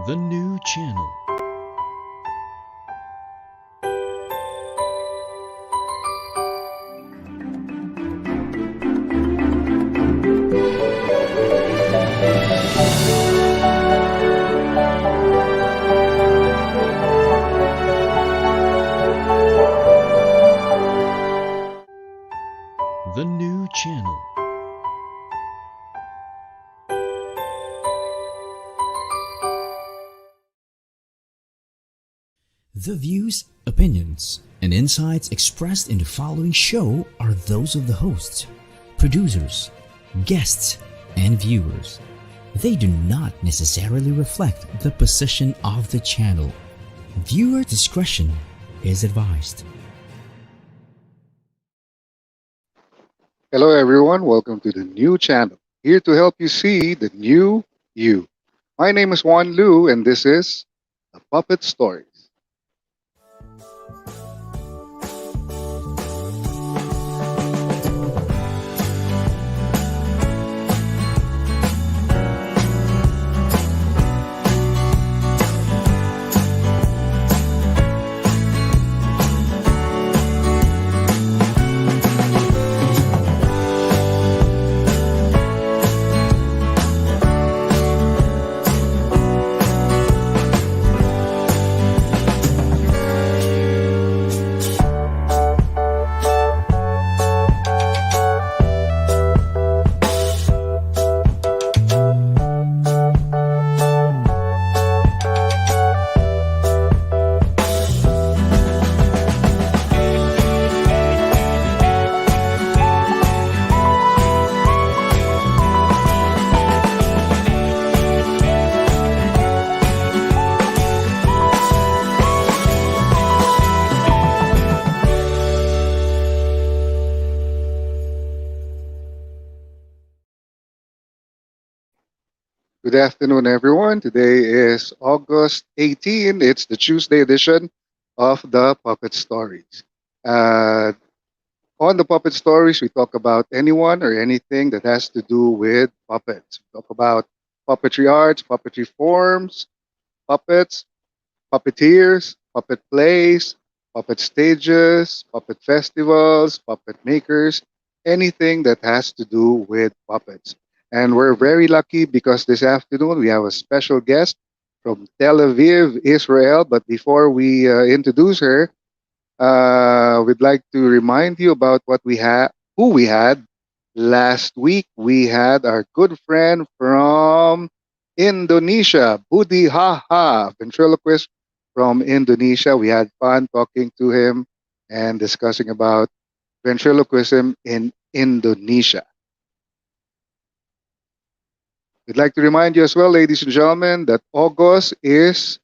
The new channel. The new channel. The views, opinions, and insights expressed in the following show are those of the hosts, producers, guests, and viewers. They do not necessarily reflect the position of the channel. Viewer discretion is advised. Hello everyone, welcome to the new channel. Here to help you see the new you. My name is Wanlu and this is the Puppet Stories. Good afternoon, everyone. Today is August 18. It's the Tuesday edition of the Puppet Stories. Uh, on the Puppet Stories, we talk about anyone or anything that has to do with puppets. We talk about puppetry arts, puppetry forms, puppets, puppeteers, puppet plays, puppet stages, puppet festivals, puppet makers, anything that has to do with puppets. And we're very lucky because this afternoon we have a special guest from Tel Aviv, Israel. But before we introduce her, we'd like to remind you about who we had last week. We had our good friend from Indonesia, Budi Haha, ventriloquist from Indonesia. We had fun talking to him and discussing about ventriloquism in Indonesia. We'd like to remind you as well, ladies and gentlemen, that August is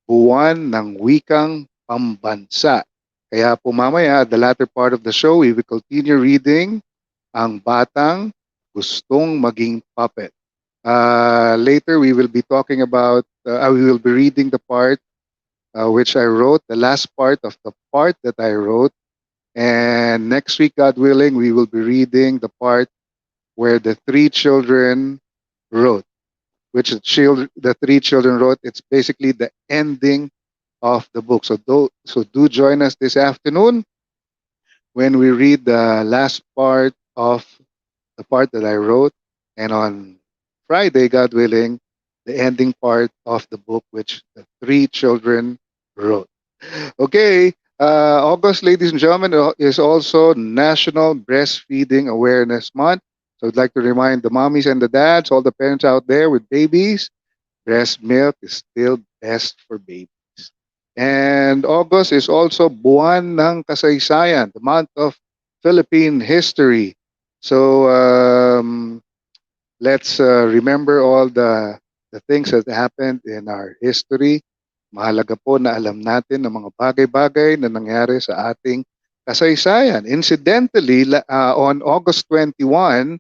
buwan ng wikang pambansa. Kaya po mamaya, at the latter part of the show, we will continue reading Ang Batang Gustong Maging Puppet. Later, we will be talking about, we will be reading the part which I wrote, the last part of the part that I wrote. And next week, God willing, we will be reading the part where the three children wrote, the three children wrote. It's basically the ending of the book. So do join us this afternoon when we read the last part of the part that I wrote, and on Friday, God willing, the ending part of the book which the three children wrote. Okay, August, ladies and gentlemen, is also National Breastfeeding Awareness Month. So I'd like to remind the mommies and the dads, all the parents out there with babies, breast milk is still best for babies. And August is also Buwan ng Kasaysayan, the month of Philippine history. So let's remember all the things that happened in our history. Mahalaga po na alam natin ng mga bagay-bagay na nangyari sa ating kasaysayan. Incidentally, on August 21,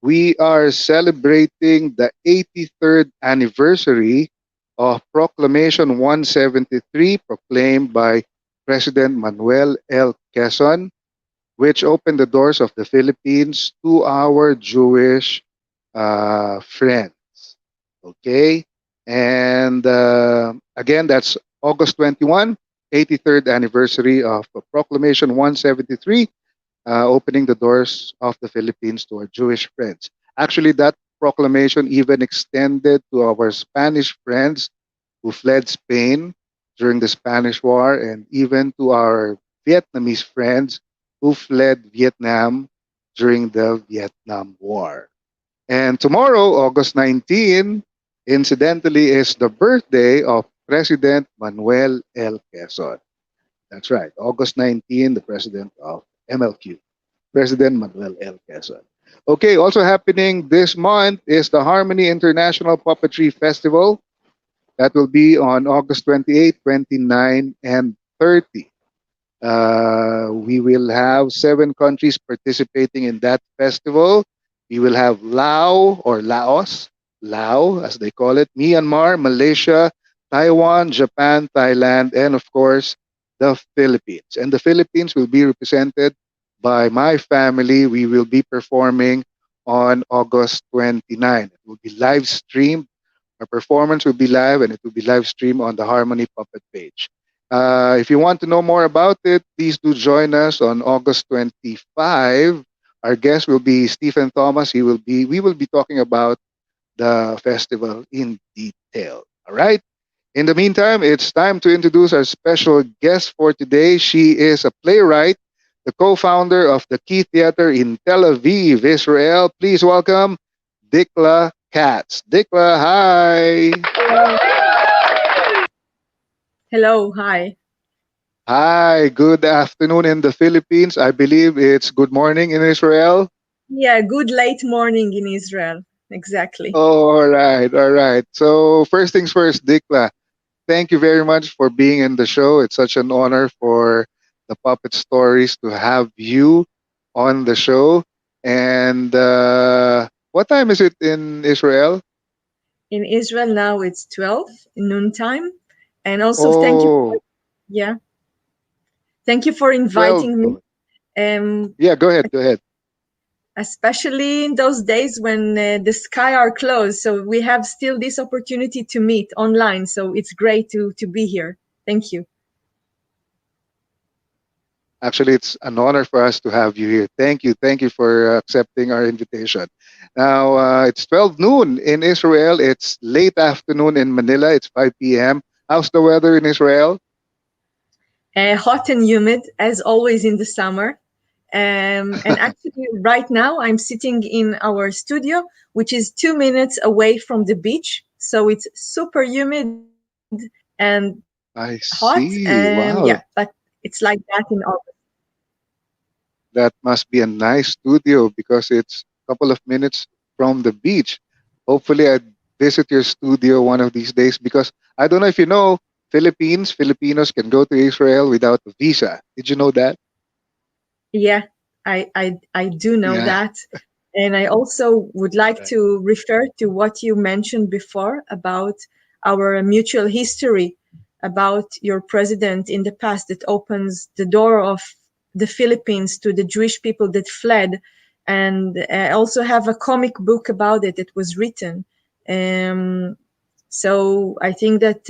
we are celebrating the 83rd anniversary of Proclamation 173, proclaimed by President Manuel L. Quezon, which opened the doors of the Philippines to our Jewish friends. Okay? And again, that's August 21, 83rd anniversary of Proclamation 173, opening the doors of the Philippines to our Jewish friends. Actually, that proclamation even extended to our Spanish friends who fled Spain during the Spanish War, and even to our Vietnamese friends who fled Vietnam during the Vietnam War. And tomorrow, August 19, incidentally, is the birthday of President Manuel L. Quezon. That's right, August 19, the president of MLQ, President Manuel L. Quezon. Okay, also happening this month is the Harmony International Puppetry Festival. That will be on August 28, 29, and 30. We will have 7 countries participating in that festival. We will have Laos, as they call it, Myanmar, Malaysia, Taiwan, Japan, Thailand, and of course, the Philippines. And the Philippines will be represented by my family. We will be performing on August 29. It will be live streamed. Our performance will be live and it will be live streamed on the Harmony Puppet page. If you want to know more about it, please do join us on August 25. Our guest will be Stephen Thomas. We will be talking about the festival in detail. All right. In the meantime, it's time to introduce our special guest for today. She is a playwright, the co-founder of the Key Theater in Tel Aviv, Israel. Please welcome Dikla Katz. Dikla, hi. Hello, hi. Hi, good afternoon in the Philippines. I believe it's good morning in Israel. Yeah, good late morning in Israel. Exactly. All right, all right. So, first things first, Dikla, thank you very much for being in the show. It's such an honor for the Puppet Stories to have you on the show. And what time is it in Israel? In Israel now it's 12 noontime. And also Oh, yeah, thank you for 12. inviting me. Um, Yeah, go ahead, go ahead. Especially in those days when the sky are closed. So we have still this opportunity to meet online. So it's great to be here. Thank you. Actually, it's an honor for us to have you here. Thank you. Thank you for accepting our invitation. Now, it's 12 noon in Israel. It's late afternoon in Manila. It's 5 p.m. How's the weather in Israel? Hot and humid as always in the summer. And actually, right now, I'm sitting in our studio, which is 2 minutes away from the beach. So it's super humid and I hot. see. Yeah, Wow. but it's like that in August. That must be a nice studio because it's a couple of minutes from the beach. Hopefully, I visit your studio one of these days because I don't know if you know, Filipinos can go to Israel without a visa. Did you know that? Yeah, I do know Yeah. that. And I also would like Right. to refer to what you mentioned before about our mutual history, about your president in the past that opens the door of the Philippines to the Jewish people that fled. And I also have a comic book about it that was written. Um, so I think that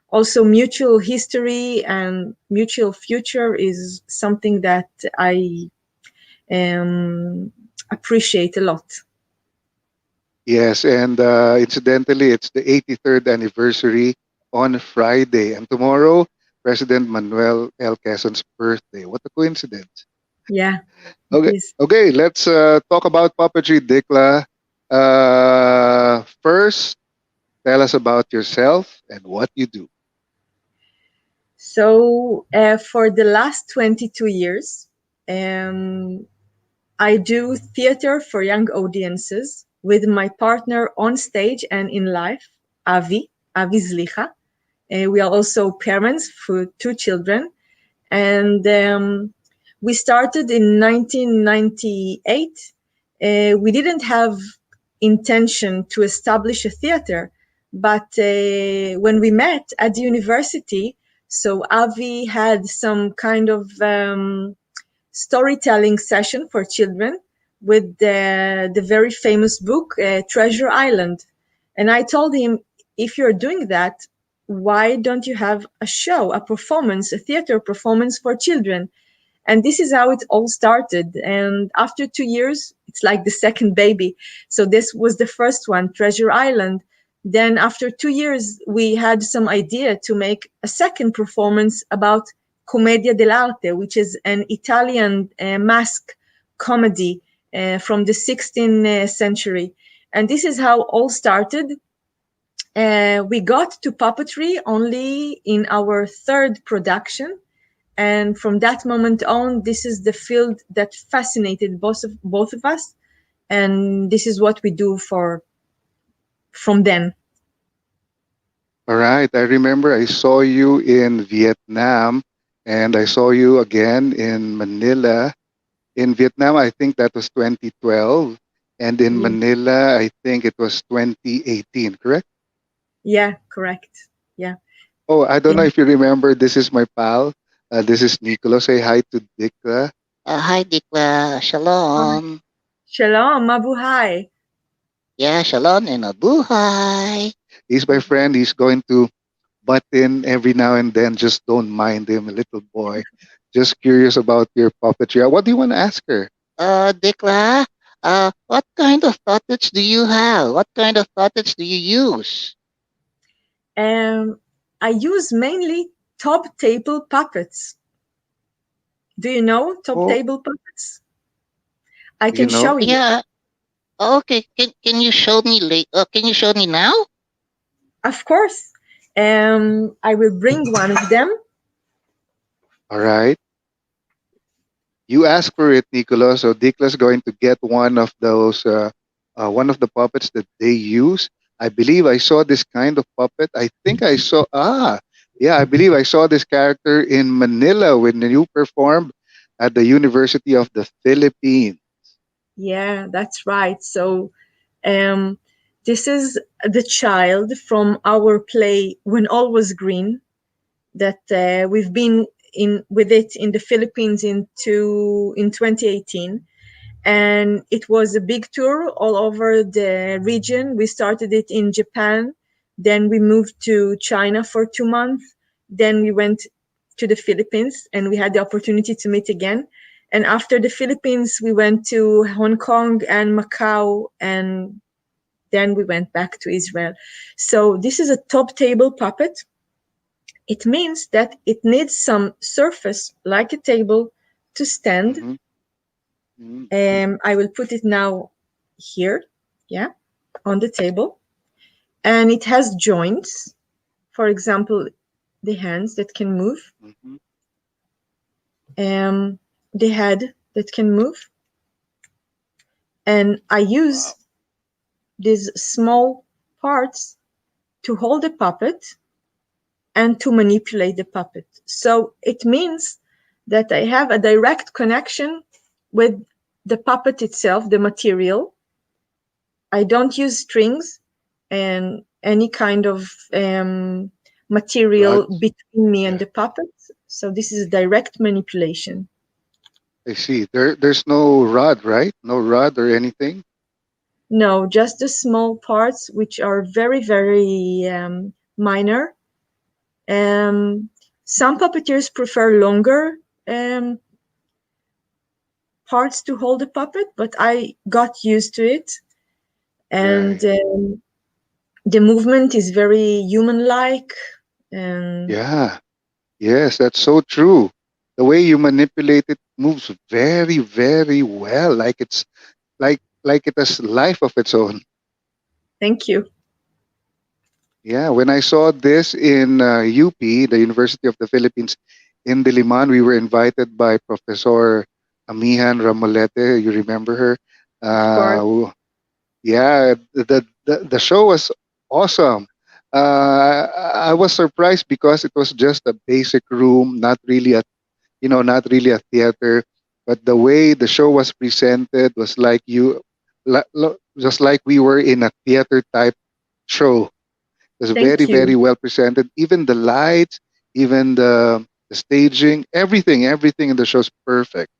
also mutual history and mutual future is something that I appreciate a lot. Yes, and incidentally, it's the 83rd anniversary on Friday, and tomorrow, President Manuel L. Quezon's birthday. What a coincidence! Yeah, it Okay, is. okay, let's talk about puppetry, Dikla. First, tell us about yourself and what you do. So for the last 22 years, um, I do theater for young audiences with my partner on stage and in life, Avi Zlicha. We are also parents for 2 children. And we started in 1998. We didn't have intention to establish a theater, but when we met at the university, so Avi had some kind of storytelling session for children with the very famous book Treasure Island, and I told him if you're doing that, why don't you have a show, a performance, a theater performance for children? And this is how it all started. And after 2 years, it's like the second baby. So this was the first one, Treasure Island. Then after 2 years, we had some idea to make a second performance about Commedia dell'arte, which is an Italian mask comedy from the 16th century. And this is how all started. We got to puppetry only in our third production. And from that moment on, this is the field that fascinated both of us. And this is what we do from then. All right. I remember I saw you in Vietnam and I saw you again in Manila. In Vietnam, I think that was 2012. And in Manila, I think it was 2018, correct? Yeah, correct. Yeah. Oh, I don't know if you remember. This is my pal. This is Nicolo. Say hi to Dikla. Hi, Dikla. Shalom. Shalom, mabuhay. Yeah, shalom and mabuhay. He's my friend. He's going to butt in every now and then. Just don't mind him, a little boy. Just curious about your puppetry. What do you want to ask her? Dikla, what kind of puppets do you have? What kind of puppets do you use? I use mainly top table puppets. Do you know top table puppets? I can show you. Yeah. Okay. Can you show me can you show me now? Of course. I will bring one of them. All right. You ask for it, Nicolo. So Dikla's going to get one of those, one of the puppets that they use. I believe I saw this kind of puppet. I think I saw, I believe I saw this character in Manila when you performed at the University of the Philippines. Yeah, that's right. So this is the child from our play When All Was Green that we've been with it in the Philippines in 2018. And it was a big tour all over the region. We started it in Japan. Then we moved to China for 2 months. Then we went to the Philippines and we had the opportunity to meet again. And after the Philippines, we went to Hong Kong and Macau, and then we went back to Israel. So this is a top table puppet. It means that it needs some surface like a table to stand. I will put it now here, on the table. And it has joints, for example, the hands that can move, the head that can move. And I use these small parts to hold the puppet and to manipulate the puppet. So it means that I have a direct connection with the puppet itself, the material. I don't use strings and any kind of material between me and the puppet. So this is direct manipulation. I see. There's no rod, right? No rod or anything? No, just the small parts, which are very, very minor. Some puppeteers prefer longer parts to hold the puppet, but I got used to it. And the movement is very human-like. Yes, that's so true. The way you manipulate it moves very, very well. Like it's like it has life of its own. Thank you. Yeah, when I saw this in UP, the University of the Philippines, in Diliman, we were invited by Professor Amihan Ramolete. You remember her? Yeah, the show was awesome. I was surprised because it was just a basic room, not really a theater, but the way the show was presented was just like we were in a theater type show. It was very, very well presented. Even the lights, even the staging, everything in the show is perfect.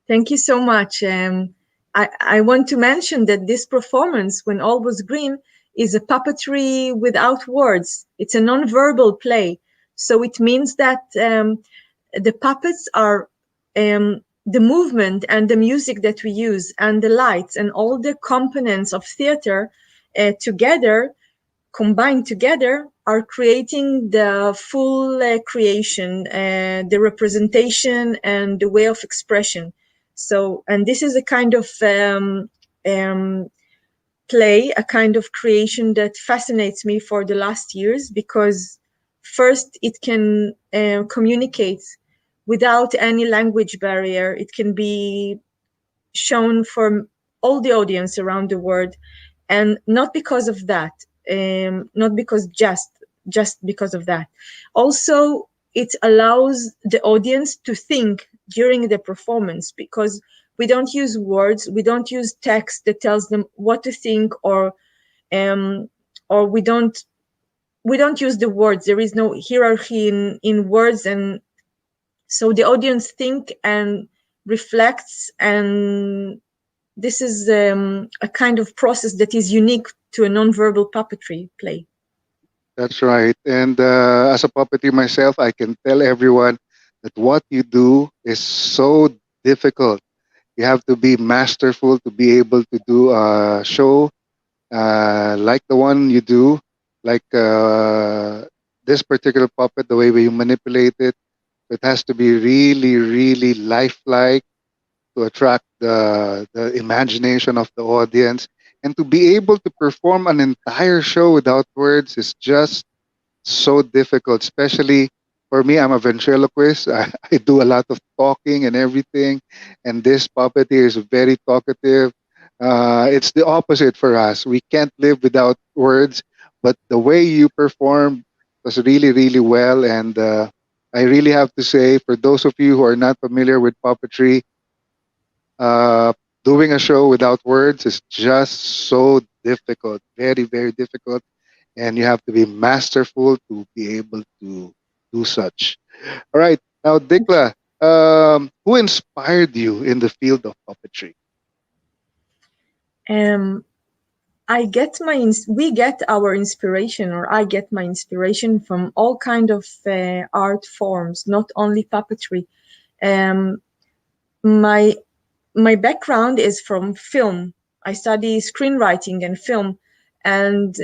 Thank you so much. I want to mention that this performance, When All Was Green, is a puppetry without words. It's a non-verbal play. So it means that the puppets are the movement and the music that we use and the lights and all the components of theater together, combined together, are creating the full creation, the representation and the way of expression. So, and this is a kind of play, a kind of creation that fascinates me for the last years, because first it can communicate without any language barrier. It can be shown for all the audience around the world, and not because of that, not because just because of that. Also, it allows the audience to think during the performance, because we don't use words, we don't use text that tells them what to think, or we don't use the words. There is no hierarchy in words, and so the audience think and reflects, and this is a kind of process that is unique to a non-verbal puppetry play. That's right. And as a puppeteer myself, I can tell everyone that what you do is so difficult. You have to be masterful to be able to do a show like the one you do, like this particular puppet, the way we manipulate it. It has to be really, really lifelike to attract the imagination of the audience. And to be able to perform an entire show without words is just so difficult, especially for me. I'm a ventriloquist. I do a lot of talking and everything, and this puppeteer is very talkative. It's the opposite for us. We can't live without words, but the way you perform was really, really well. And I really have to say, for those of you who are not familiar with puppetry, uh, doing a show without words is just so difficult, very, very difficult, and you have to be masterful to be able to do such. All right, now Dikla, who inspired you in the field of puppetry? We get our inspiration, or I get my inspiration from all kind of art forms, not only puppetry. Um, my my background is from film. I study screenwriting and film, and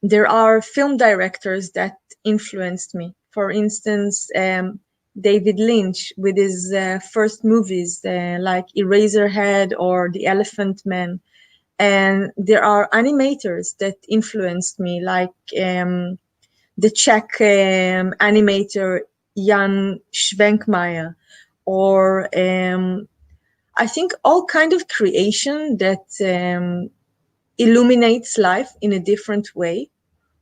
there are film directors that influenced me. For instance, David Lynch with his first movies like Eraserhead or The Elephant Man. And there are animators that influenced me, like the Czech animator Jan Schwenkmeyer, or I think all kind of creation that illuminates life in a different way,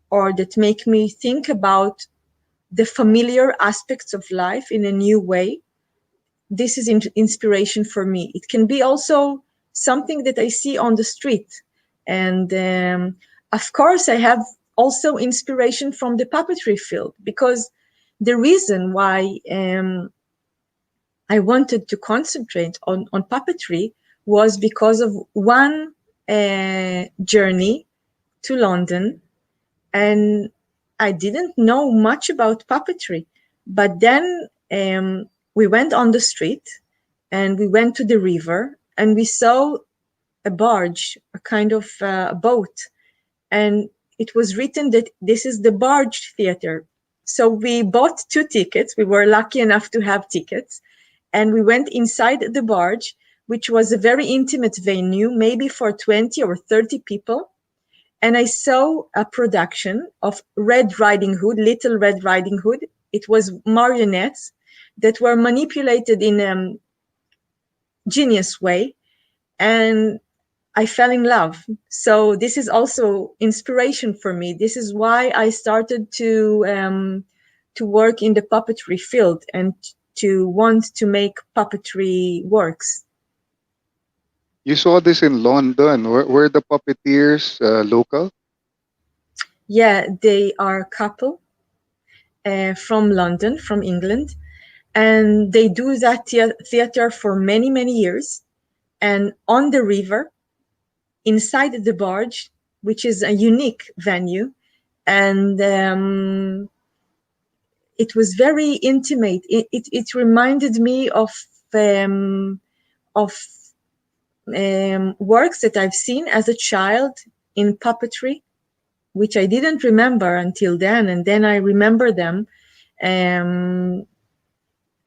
or that make me think about the familiar aspects of life in a new way. This is inspiration for me. It can be also something that I see on the street. And of course, I have also inspiration from the puppetry field, because the reason why I wanted to concentrate on puppetry was because of one journey to London, and I didn't know much about puppetry. But then we went on the street, and we went to the river, and we saw a barge, a kind of boat, and it was written that this is the Barge Theater. So we bought 2 tickets. We were lucky enough to have tickets, and we went inside the barge, which was a very intimate venue, maybe for 20 or 30 people. And I saw a production of Red Riding Hood, Little Red Riding Hood. It was marionettes that were manipulated in a genius way, and I fell in love. So this is also inspiration for me. This is why I started to work in the puppetry field and to want to make puppetry works. You saw this in London. Were the puppeteers local? Yeah, they are a couple from London, from England, and they do that theater for many, many years. And on the river, inside the barge, which is a unique venue, and it was very intimate. It reminded me um, of works that I've seen as a child in puppetry, which I didn't remember until then, and then I remember them. Um,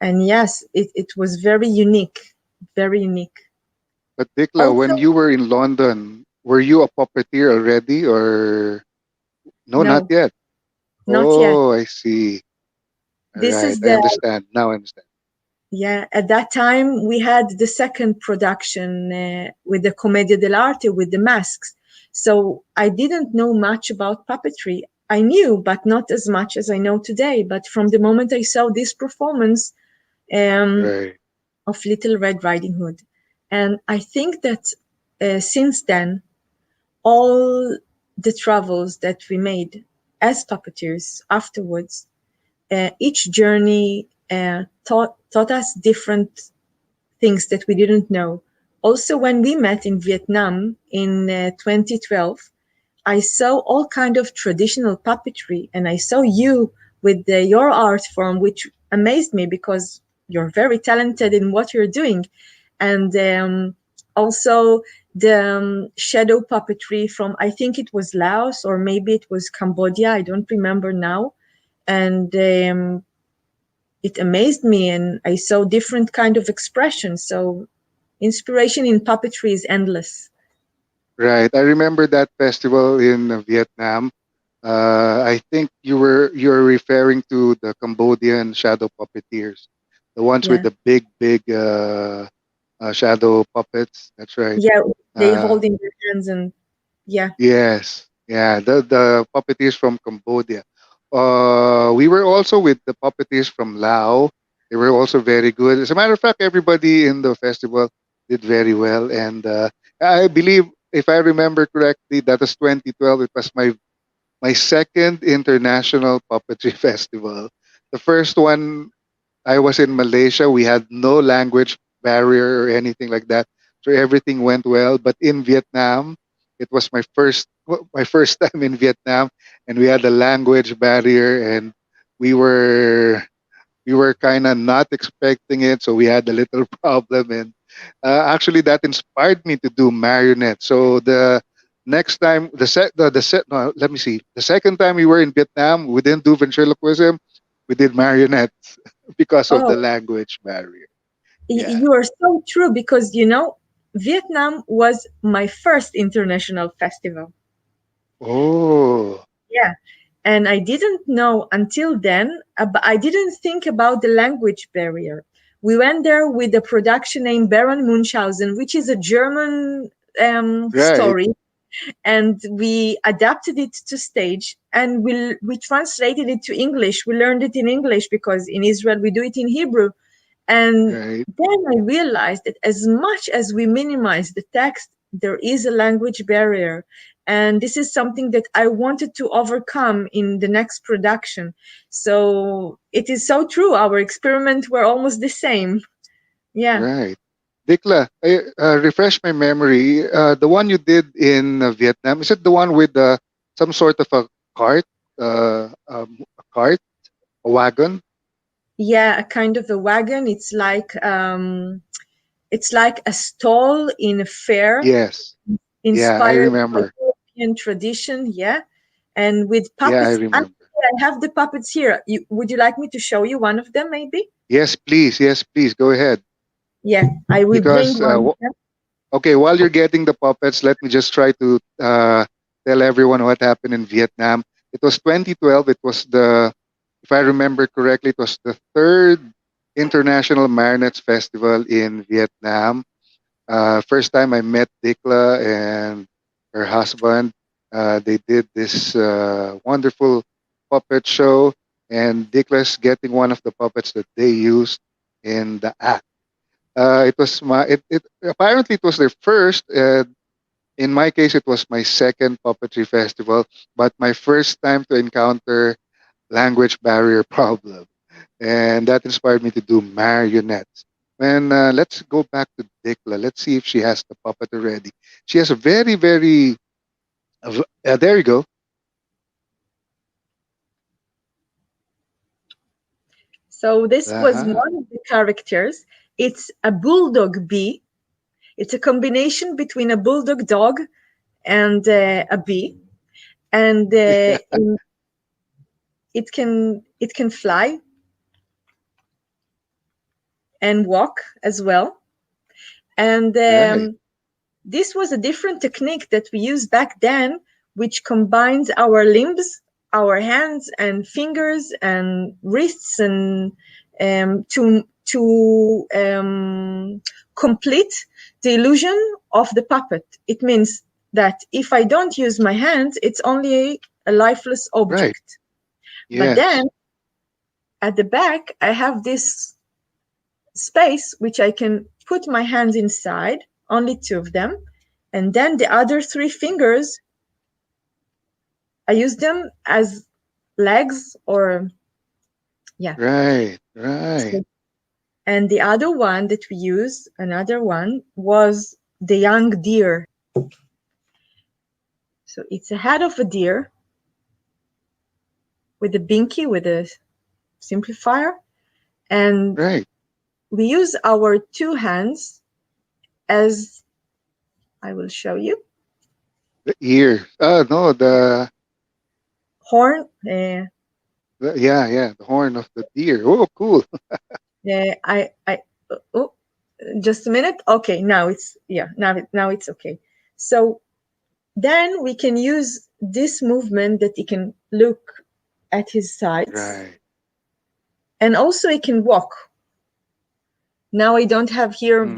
and yes, it was very unique, very unique. But Dikla, Also, when you were in London, were you a puppeteer already or no, not no, yet? not yet. Oh, I see. All This right, is I the, understand. Now I understand. yeah, at that time we had the second production with the Commedia dell'arte, with the masks. So I didn't know much about puppetry. I knew, but not as much as I know today. But from the moment I saw this performance, um, Right, of Little Red Riding Hood. And I think that since then, all the travels that we made as puppeteers afterwards, each journey taught us different things that we didn't know. Also, when we met in Vietnam in 2012, I saw all kind of traditional puppetry, and I saw you with your art form, which amazed me because you're very talented in what you're doing, and also the shadow puppetry from, I think it was Laos or maybe it was Cambodia. I don't remember now, and it amazed me, and I saw different kind of expressions. So inspiration in puppetry is endless. right. I remember that festival in Vietnam. I think you're referring to the Cambodian shadow puppeteers, the ones with Yeah. the big shadow puppets. That's right. Yeah, they Uh, hold in their hands, and yeah. yes, yeah, the puppeteers from Cambodia. We were also with the puppeteers from Laos. They were also very good. As a matter of fact, everybody in the festival did very well, and I believe, if I remember correctly, that was 2012. It was my second international puppetry festival. The first one, I was in Malaysia. We had no language barrier or anything like that, so everything went well. But in Vietnam, it was my first time in Vietnam, and we had a language barrier, and we were we were kind of not expecting it, so we had a little problem. And actually, that inspired me to do marionette. So the next time, no, let me see, the second time we were in Vietnam, we didn't do ventriloquism, we did marionettes because of the Oh, language barrier. Yeah. you are so true, because Vietnam was my first international festival. Oh, Yeah. And I didn't know until then, I didn't think about the language barrier. We went there with a production named Baron Munchausen, which is a German right, story, and we adapted it to stage, and we translated it to English. We learned it in English because in Israel we do it in Hebrew. And right, then I realized that as much as we minimize the text, there is a language barrier. And this is something that I wanted to overcome in the next production. So it is so true. Our experiments were almost the same. Yeah. right. Dikla, refresh my memory. The one you did in Vietnam, is it the one with some sort of a cart, a cart, a wagon? Yeah, a kind of a wagon. It's like a stall in a fair, Yes. Yeah, I inspired by remember. European tradition. Yeah. And with Yeah, I puppets. remember. Actually, I have the puppets here. Would you like me to show you one of them, maybe? Yes, please. Yes, please. Go ahead. Yeah, I will bring Because one of them. okay, while you're getting the puppets, let me just try to tell everyone what happened in Vietnam. It was 2012. It was if I remember correctly, it was the third International Marionettes Festival in Vietnam. First time I met Dikla and her husband. They did this wonderful puppet show, and Dikla's getting one of the puppets that they used in the act. It was it apparently it was their first. In my case, it was my second puppetry festival, but my first time to encounter language barrier problem, and that inspired me to do marionettes. And let's go back to Dikla. Let's see if she has the puppet already. She has a very There you go. So this was Uh-huh. one of the characters. It's a bulldog bee. It's a combination between a bulldog dog and a bee, and it can fly and walk as well. And Right. this was a different technique that we used back then, which combines our limbs, our hands and fingers and wrists, and to complete the illusion of the puppet. It means that if I don't use my hands, it's only a lifeless Right. object. But Yes. then at the back, I have this space which I can put my hands inside, only two of them, and then the other three fingers, I use them as legs or yeah. Right. Right. So, and the other one that we use, another one, was the young deer. So it's a head of a deer with a binky, with a simplifier, and Right. we use our two hands as I will show you. The ear. No, Horn. yeah, yeah, the horn of the deer. Oh, cool. I oh, just a minute. Okay, now it's now it's okay. So then we can use this movement that he can look at his sides, Right. and also he can walk. Now I don't have here Mm.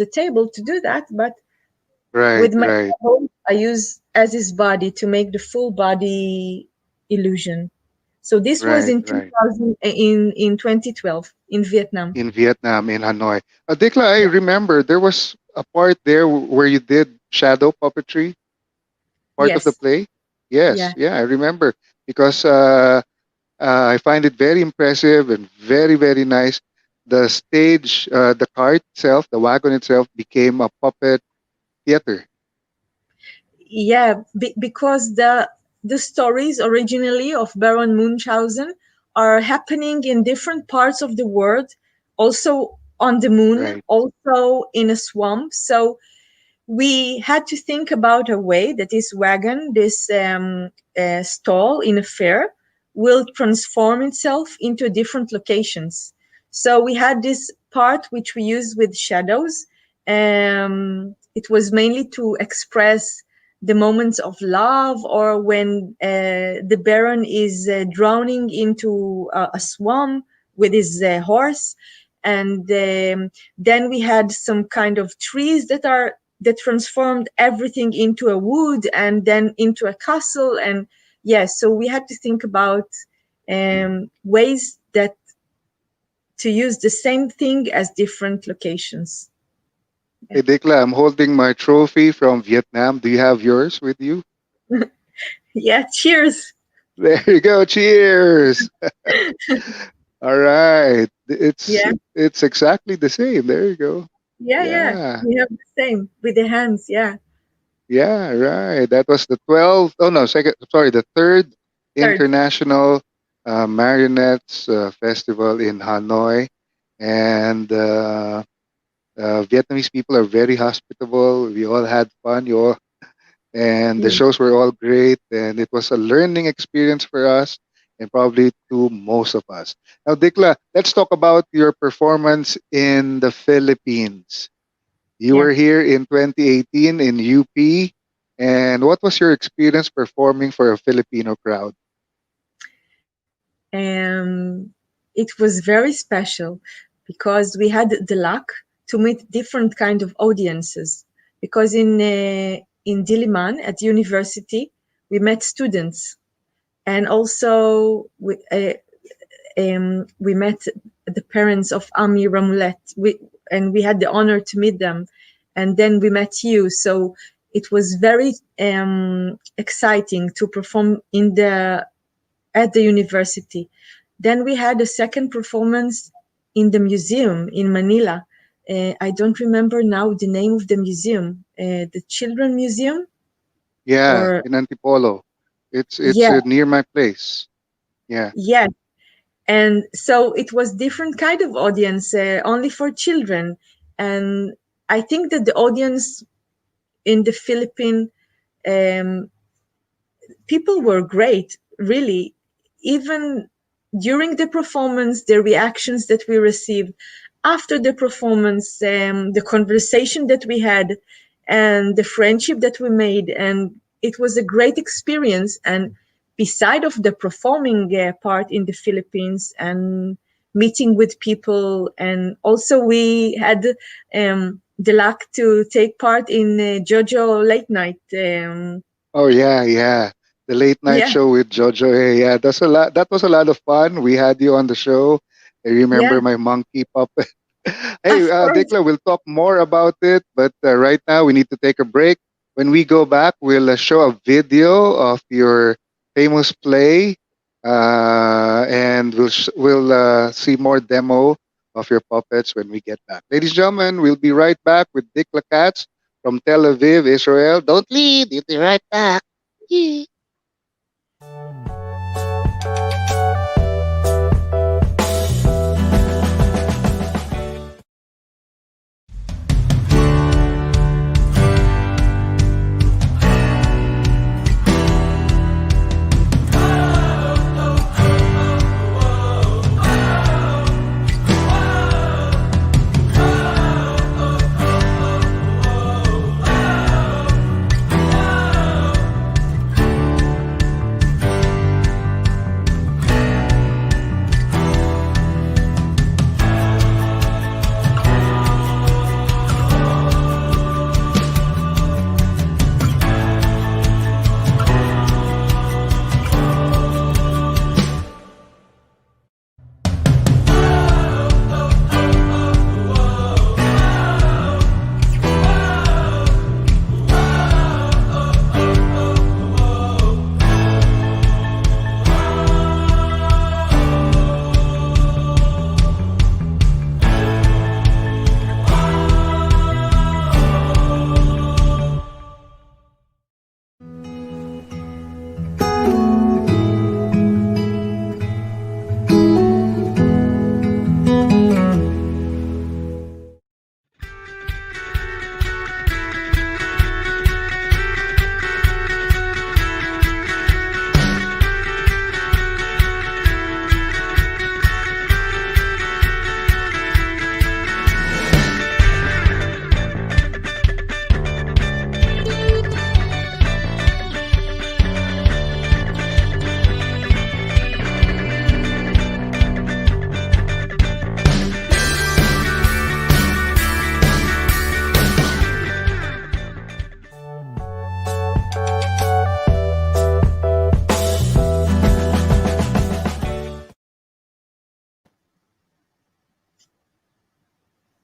the table to do that, but Right. with my Right. table, I use as his body to make the full body illusion. So this was Right. in Right. 2000, in 2012 in Vietnam. In Vietnam, in Hanoi. Dikla, I remember there was a part there where you did shadow puppetry, part of the Yes, play. Yes, yeah. yeah, I remember because I find it very impressive and very, very nice. The stage, the cart itself, the wagon itself became a puppet theater. Yeah, because the stories originally of Baron Munchausen are happening in different parts of the world, also on the moon, Right, also in a swamp. So we had to think about a way that this wagon, this stall in a fair, will transform itself into different locations. So we had this part which we use with shadows. It was mainly to express the moments of love, or when the Baron is drowning into a swamp with his horse. And then we had some kind of trees that transformed everything into a wood and then into a castle. And yes, so we had to think about ways that to use the same thing as different locations. Hey, Dikla, I'm holding my trophy from Vietnam. Do you have yours with you? Yeah, cheers. There you go. Cheers. All right. Yeah, It's exactly the same. There you go. yeah. Yeah. We have the same with the hands. Yeah, Yeah, right. That was the 12th. Oh no, second. Sorry, the third third. International Marionettes Festival in Hanoi, and Vietnamese people are very hospitable. We all had fun. And the Yeah. shows were all great, and it was a learning experience for us, and probably to most of us. Now, Dikla, let's talk about your performance in the Philippines. You Yeah. were here in 2018 in UP, and what was your experience performing for a Filipino crowd? It was very special because we had the luck to meet different kind of audiences. Because in Diliman at university, we met students, and also we met the parents of Ami Ramulet. And we had the honor to meet them, and then we met you. So it was very exciting to perform at the university. Then we had a second performance in the museum in Manila. I don't remember now the name of the museum. The Children Museum. Yeah, or in Antipolo. It's yeah, near my place. Yeah. yeah. And so it was different kind of audience, only for children. And I think that the audience in the Philippines, um, people were great, really. Even during the performance, the reactions that we received after the performance, the conversation that we had, and the friendship that we made, and it was a great experience. And beside of the performing part in the Philippines and meeting with people, and also we had the luck to take part in JoJo Late Night. Oh yeah, yeah. The late night Yeah, show with Jojo. Hey, yeah, that's a lot. That was a lot of fun. We had you on the show. I yeah, remember my monkey puppet. Hey, of course. Dikla, we'll talk more about it, but right now we need to take a break. When we go back, we'll show a video of your famous play, and we'll see more demo of your puppets when we get back. Ladies and gentlemen, we'll be right back with Dikla Katz from Tel Aviv, Israel. Don't leave. We'll be right back. Yee.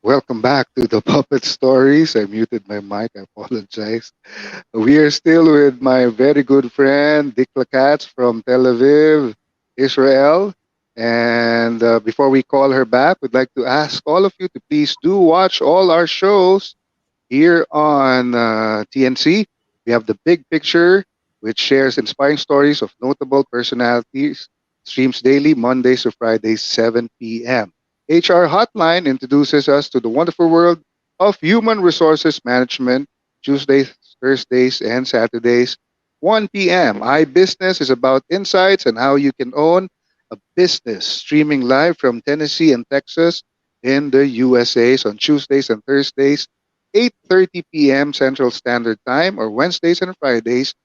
Welcome back to the Puppet Stories. I muted my mic. I apologize. We are still with my very good friend Dikla Katz from Tel Aviv, Israel. And before we call her back, we'd like to ask all of you to please do watch all our shows here on TNC. We have the Big Picture, which shares inspiring stories of notable personalities, streams daily, Mondays to Fridays, 7 p.m. HR Hotline introduces us to the wonderful world of human resources management, Tuesdays, Thursdays, and Saturdays, 1 p.m. iBusiness is about insights and how you can own a business, streaming live from Tennessee and Texas in the USA on Tuesdays and Thursdays, 8:30 p.m. Central Standard Time, or Wednesdays and Fridays,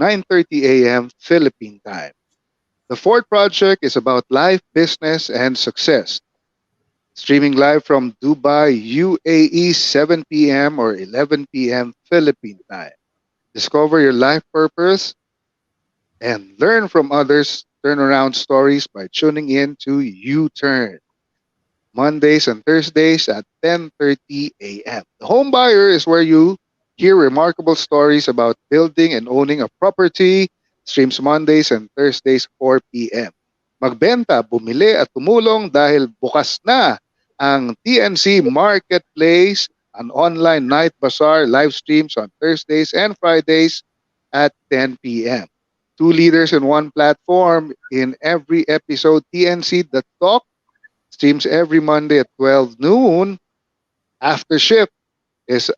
9:30 a.m. Philippine Time. The fourth project is about life, business, and success. Streaming live from Dubai, UAE, 7 p.m. or 11 p.m. Philippine Time. Discover your life purpose and learn from others' turnaround stories by tuning in to U Turn. Mondays and Thursdays at 10:30 a.m. The Home Buyer is where you hear remarkable stories about building and owning a property. Streams Mondays and Thursdays 4 p.m. Magbenta, bumili at tumulong dahil bukas na ang TNC Marketplace, an online night bazaar live streams on Thursdays and Fridays at 10 p.m. Two leaders in one platform in every episode. TNC The Talk streams every Monday at 12 noon. After Shift is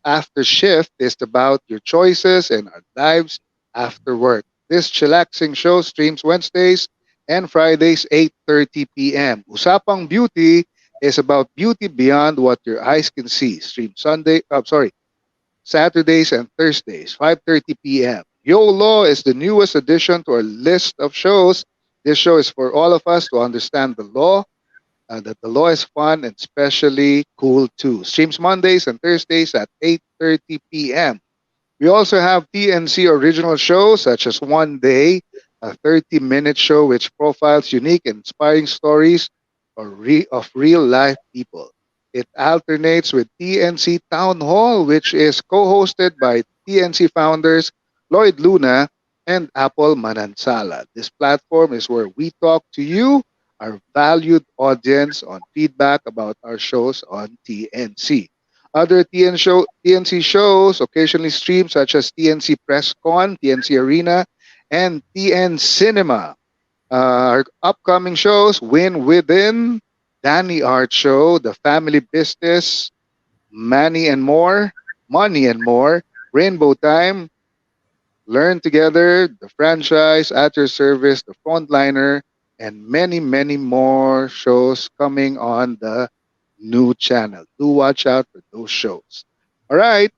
about your choices and our lives after work. This chillaxing show streams Wednesdays and Fridays 8:30 p.m. Usapang Beauty is about beauty beyond what your eyes can see. Stream Saturdays and Thursdays 5:30 p.m. YOLO is the newest addition to our list of shows. This show is for all of us to understand the law, that the law is fun and especially cool too. Streams Mondays and Thursdays at 8:30 p.m. We also have TNC original shows such as One Day, a 30-minute show which profiles unique and inspiring stories of real life people. It alternates with TNC Town Hall, which is co-hosted by TNC founders Lloyd Luna and Apple Manansala. This platform is where we talk to you, our valued audience, on feedback about our shows on TNC. Other TNC shows occasionally stream, such as TNC PressCon, TNC Arena, and TN Cinema. Our upcoming shows: Win Within, Danny Art Show, The Family Business, Money and More, Rainbow Time, Learn Together, The Franchise, At Your Service, The Frontliner, and many, many more shows coming on the new channel. Do watch out for those shows. All right,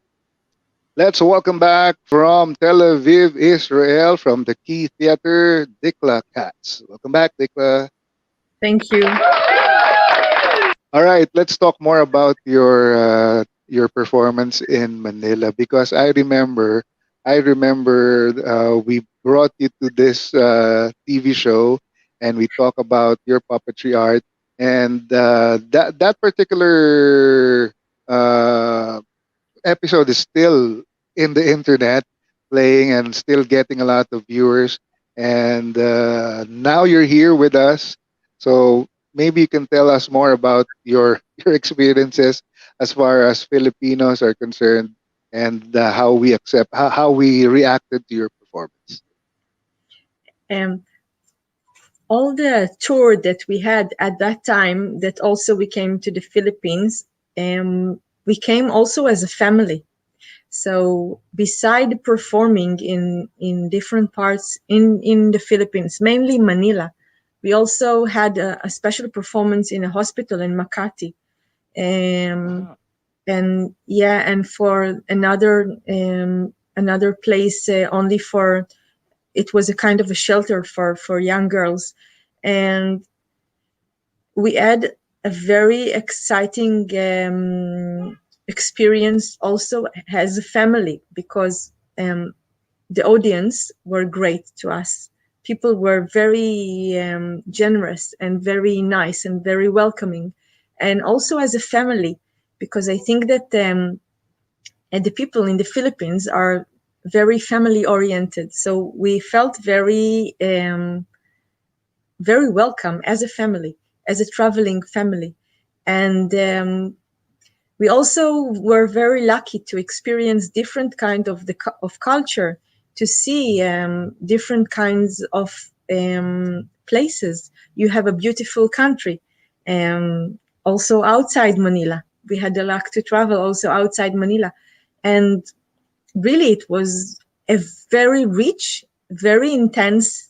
let's welcome back from Tel Aviv, Israel, from the Key Theater, Dikla Katz. Welcome back, Dikla. Thank you. All right, let's talk more about your performance in Manila, because I remember we brought you to this TV show and we talk about your puppetry art, and that particular uh, episode is still in the internet playing and still getting a lot of viewers. And now you're here with us, so maybe you can tell us more about your your experiences as far as Filipinos are concerned, and how we reacted to your performance. Um, all the tour that we had at that time, that also we came to the Philippines, we came also as a family. So beside performing in different parts in the Philippines, mainly Manila, we also had a special performance in a hospital in Makati. Ah, And yeah, and for another place, only for, it was a kind of a shelter for young girls. And we had a very exciting experience also as a family, because the audience were great to us. People were very generous and very nice and very welcoming, and also as a family, because I think that and the people in the Philippines are very family oriented. So we felt very welcome as a family, as a traveling family. And we also were very lucky to experience different kind of culture, to see different kinds of places. You have a beautiful country, also outside Manila. We had the luck to travel also outside Manila, and really it was a very rich, very intense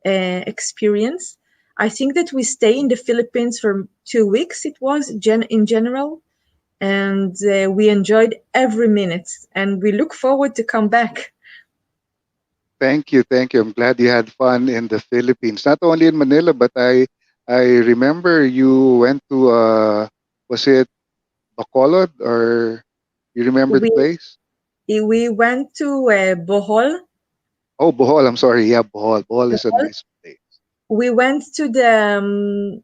experience. I think that we stay in the Philippines for 2 weeks. It was in general, and we enjoyed every minute, and we look forward to come back. thank you, thank you. I'm glad you had fun in the Philippines, not only in Manila, but I remember you went to was it Bacolod, or you remember the We place? we went to Bohol. Oh, Bohol. I'm sorry. Yeah, Bohol. Bohol is a Bohol. nice place. We went to the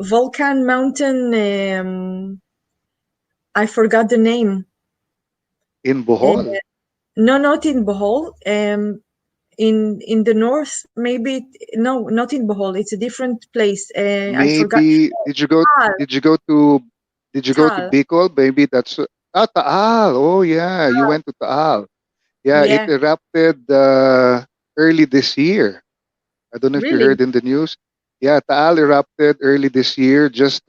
Volcan Mountain. I forgot the name. In Uh, Bohol, no, not in Bohol. In the north, maybe. No, not in Bohol. It's a different place. I forgot. maybe Tal. did you go to did you go to Tal. Bicol? Maybe that's Taal. Oh yeah, you went to Taal. Yeah, it Yeah, erupted early this year. I don't know if you really. heard in the news. Yeah, Taal erupted early this year, just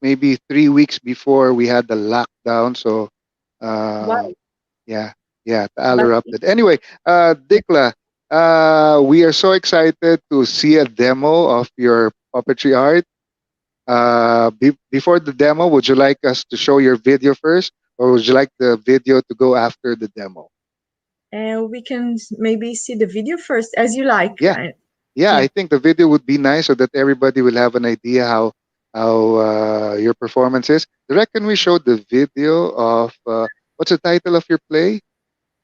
maybe 3 weeks before we had the lockdown. So, Wow. um, yeah, yeah, Taal But erupted. Anyway, Dikla, we are so excited to see a demo of your puppetry art. Before the demo, would you like us to show your video first, or would you like the video to go after the demo? we can maybe see the video first, as you like. Yeah, yeah, Yeah. I think the video would be nice so that everybody will have an idea how your performance is. Direct, can we show the video of what's the title of your play?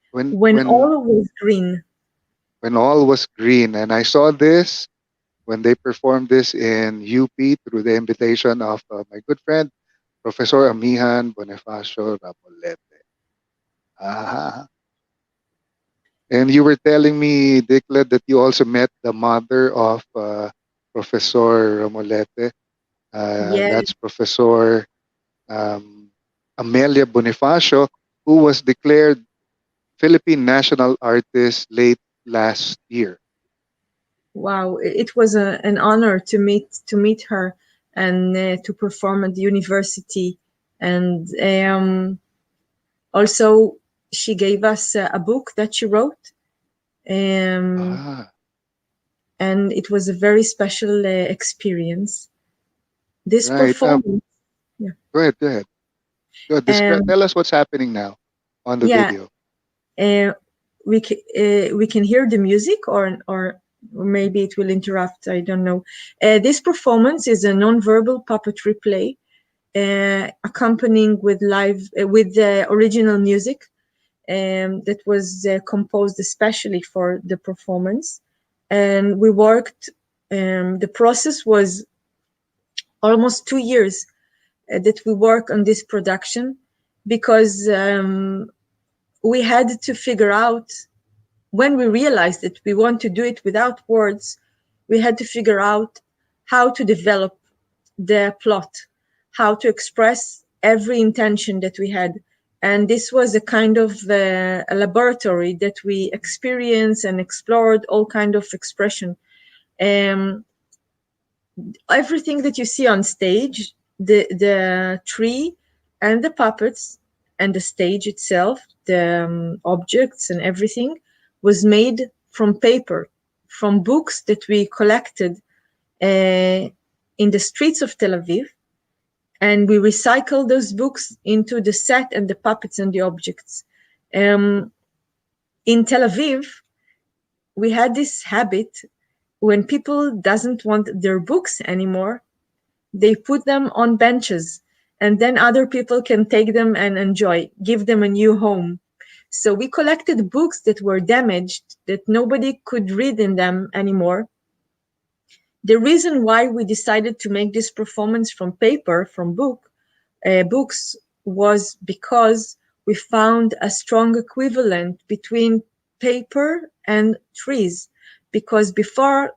When When when all was green. when all was green, and I saw this when they performed this in UP through the invitation of my good friend Professor Amihan Bonifacio Ramolete. Ah, and you were telling me, Dikla, that you also met the mother of Professor Ramolete. Yeah. That's Professor um, Amelia Bonifacio, who was declared Philippine National Artist late last year. Wow. It was an honor to meet her and to perform at the university. And also, she gave us a book that she wrote. Um, Ah, and it was a very special experience. This right. performance, yeah. Go ahead, go ahead. Go describe. Um, Tell us what's happening now on the yeah, video. uh, we can hear the music, or maybe it will interrupt. I don't know. This performance is a non-verbal puppetry play, accompanying with live with the original music that was composed especially for the performance, and we worked. The process was almost 2 years that we work on this production because we had to figure out, when we realized that we want to do it without words, we had to figure out how to develop the plot, how to express every intention that we had. And this was a kind of a laboratory that we experienced and explored all kind of expression. Um, Everything that you see on stage, the tree and the puppets and the stage itself, the objects and everything was made from paper, from books that we collected in the streets of Tel Aviv, and we recycled those books into the set and the puppets and the objects. In Tel Aviv, we had this habit: when people doesn't want their books anymore, they put them on benches, and then other people can take them and enjoy, give them a new home. So we collected books that were damaged, that nobody could read in them anymore. The reason why we decided to make this performance from paper, from books, was because we found a strong equivalent between paper and trees. Because before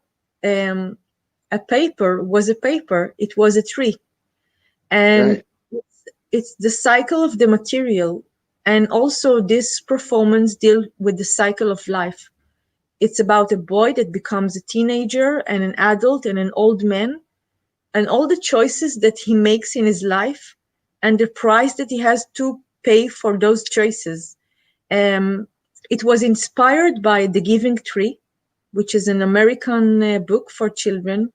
a paper was a paper, it was a tree. And Right. it's the cycle of the material. And also this performance deals with the cycle of life. It's about a boy that becomes a teenager and an adult and an old man, and all the choices that he makes in his life and the price that he has to pay for those choices. Um, it was inspired by The Giving Tree, which is an American book for children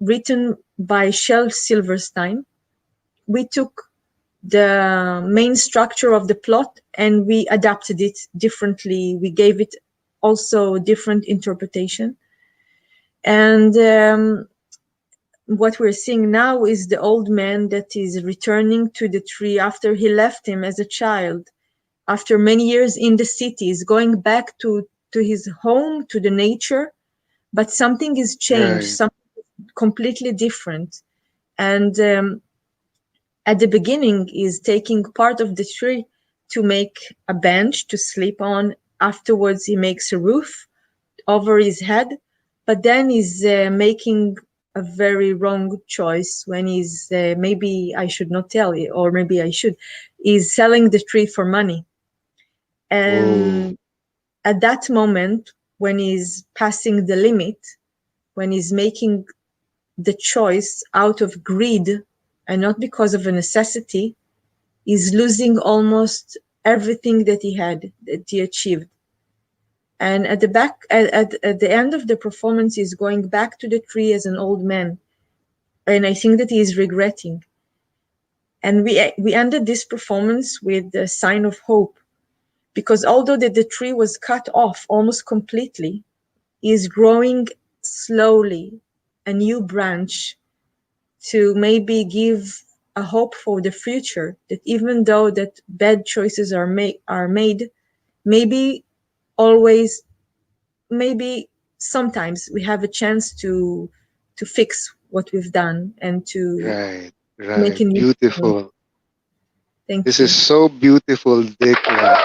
written by Shel Silverstein. We took the main structure of the plot and we adapted it differently. We gave it also different interpretation. And what we're seeing now is the old man that is returning to the tree after he left him as a child. After many years in the city, is going back to his home, to the nature, but something is changed, Right. something completely different. And at the beginning is taking part of the tree to make a bench to sleep on. Afterwards, he makes a roof over his head, but then he's making a very wrong choice when he's, maybe I should not tell you, or maybe I should, is selling the tree for money. Oh, And at that moment, when he's passing the limit, when he's making the choice out of greed and not because of a necessity, he's losing almost everything that he had, that he achieved. And at the end of the performance, he's going back to the tree as an old man. And I think that he is regretting. And we ended this performance with the sign of hope, because although the tree was cut off almost completely, he is growing slowly a new branch to maybe give a hope for the future, that even though that bad choices are made, maybe always, maybe sometimes we have a chance to fix what we've done and to right, make right. a new beginning. Beautiful. This Thank is you. so beautiful, Dikla.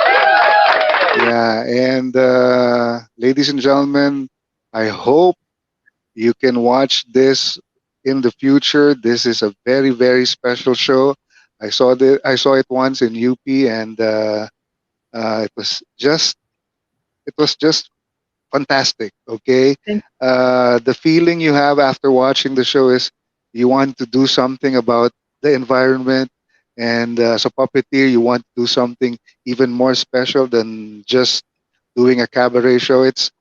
Yeah, and ladies and gentlemen, I hope you can watch this in the future. This is a very, very special show. I saw it once in UP, and it was just fantastic. Okay, Thank the feeling you have after watching the show is you want to do something about the environment, and as a puppeteer, you want to do something even more special than just doing a cabaret show. It's